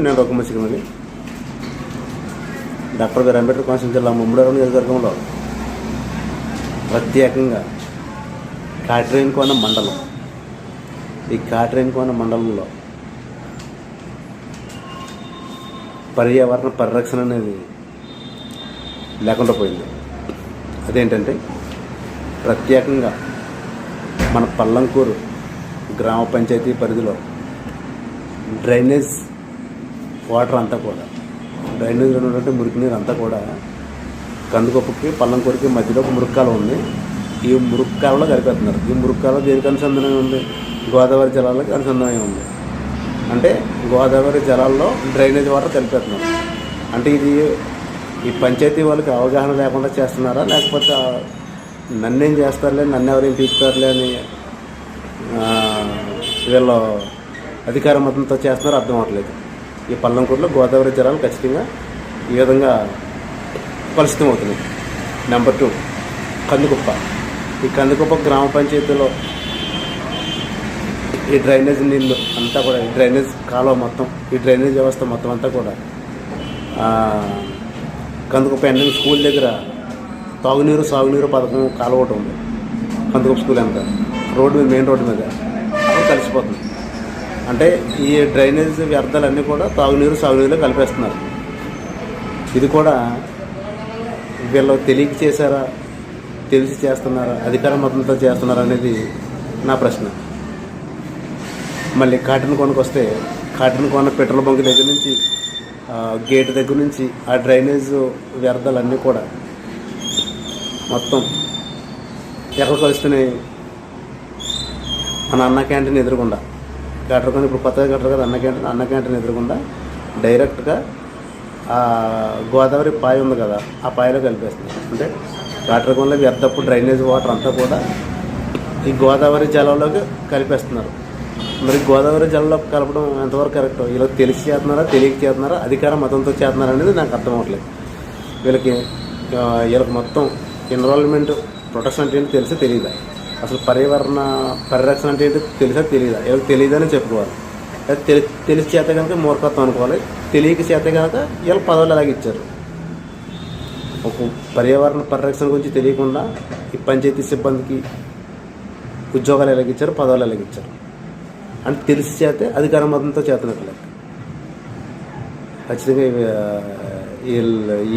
నేను రొక్కమసికమని డాక్టర్ గారు అంబేద్కర్ కోనసీమ జిల్లా ముమ్మడివరం నియోజకవర్గంలో ప్రత్యేకంగా కాట్రేనికోన మండలం, ఈ కాట్రేనికోన మండలంలో పర్యావరణ పరిరక్షణ అనేది లేకుండా పోయింది. అదేంటంటే ప్రత్యేకంగా మన పల్లంకూరు గ్రామ పంచాయతీ పరిధిలో డ్రైనేజ్ వాటర్ అంతా కూడా, డ్రైనేజ్లో ఉన్నటువంటి మురికి నీరు అంతా కూడా కందుకొప్పకి పల్లంకూరికి మధ్యలో ఒక మురుక్కాల ఉంది. ఈ మురుక్కాలలో కలిపేస్తున్నారు. ఈ మురుక్కాల దేనికి అనుసంధానం ఉంది? గోదావరి జలాలకు అనుసంధానం ఉంది. అంటే గోదావరి జలాల్లో డ్రైనేజ్ వాటర్ కలిపేస్తున్నారు. అంటే ఇది ఈ పంచాయతీ వాళ్ళకి అవగాహన లేకుండా చేస్తున్నారా, లేకపోతే నన్నేం చేస్తారులే, నన్ను ఎవరేం తీస్తారులే అని వీళ్ళు అధికార మతంతో చేస్తున్నారో అర్థం అవ్వట్లేదు. ఈ పల్లంకూరులో గోదావరి జలాలు ఖచ్చితంగా ఈ విధంగా కలుషితం అవుతున్నాయి. నెంబర్ 2 కందుకుప్ప. ఈ కందుకుప్ప గ్రామ పంచాయతీలో ఈ డ్రైనేజ్ నీళ్ళు అంతా కూడా, ఈ డ్రైనేజ్ కాలువ మొత్తం, ఈ డ్రైనేజ్ వ్యవస్థ మొత్తం అంతా కూడా కందుకుప్ప ఎండింగ్ స్కూల్ దగ్గర తాగునీరు సాగునీరు పథకం కాలువ ఒకటి ఉంది. కందుకుప్ప స్కూల్ అంతా రోడ్డు మీద, మెయిన్ రోడ్డు మీద కలిసిపోతుంది. అంటే ఈ డ్రైనేజ్ వ్యర్థాలన్నీ కూడా తాగునీరు సాగునీరులో కలిపేస్తున్నారు. ఇది కూడా వీళ్ళు తెలియక చేశారా, తెలిసి చేస్తున్నారా, అధికార మతంతో చేస్తున్నారా అనేది నా ప్రశ్న. మళ్ళీ కాటన్కోనకు వస్తే, కాటన్కోన పెట్రోల్ బంక్ దగ్గర నుంచి, గేట్ దగ్గర నుంచి ఆ డ్రైనేజ్ వ్యర్థాలన్నీ కూడా మొత్తం ఎక్కడ కలుస్తున్నాయి? మన అన్న క్యాంటీన్ ఎదురుకుండా, కాటన్కోన ఇప్పుడు కొత్తగా కట్టరు కదా అన్న క్యాంటీన్ ఎదురుకుండా డైరెక్ట్గా గోదావరి పాయ ఉంది కదా, ఆ పాయలో కలిపేస్తున్నారు. అంటే కాటన్కోనలో వ్యర్థపు డ్రైనేజ్ వాటర్ అంతా కూడా ఈ గోదావరి జలంలోకి కలిపేస్తున్నారు. మరి గోదావరి జలంలో కలపడం ఎంతవరకు కరెక్ట్? వీళ్ళకి తెలిసి చేస్తున్నారా, తెలియక చేస్తున్నారా, అధికార మతంతో చేస్తున్నారా అనేది నాకు అర్థం అవ్వట్లేదు. వీళ్ళకి మొత్తం ఎన్విరాన్మెంట్ ప్రొటెక్షన్ అంటే ఏంటి తెలిసే తెలియదా? అసలు పర్యావరణ పరిరక్షణ అంటే ఏంటి తెలిసా తెలియదా? వీళ్ళకి తెలియదని చెప్పుకోవాలి. తెలిసి చేత కనుక మూర్ఖత్వం అనుకోవాలి, తెలియక చేత కనుక వీళ్ళ పదవులు అలాగే ఇచ్చారు. ఒక పర్యావరణ పరిరక్షణ గురించి తెలియకుండా ఈ పంచాయతీ సిబ్బందికి ఉద్యోగాలు ఎలాగిచ్చారు, పదవులు ఎలాగిచ్చారు అంటే తెలిసి చేస్తే అధికార మతంతో చేస్తున్నట్లే. ఖచ్చితంగా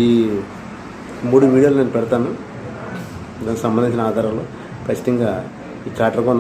ఈ 3 వీడియోలు నేను పెడతాను. దానికి సంబంధించిన ఆధారాలు ఖచ్చితంగా ఈ కాటన్కోన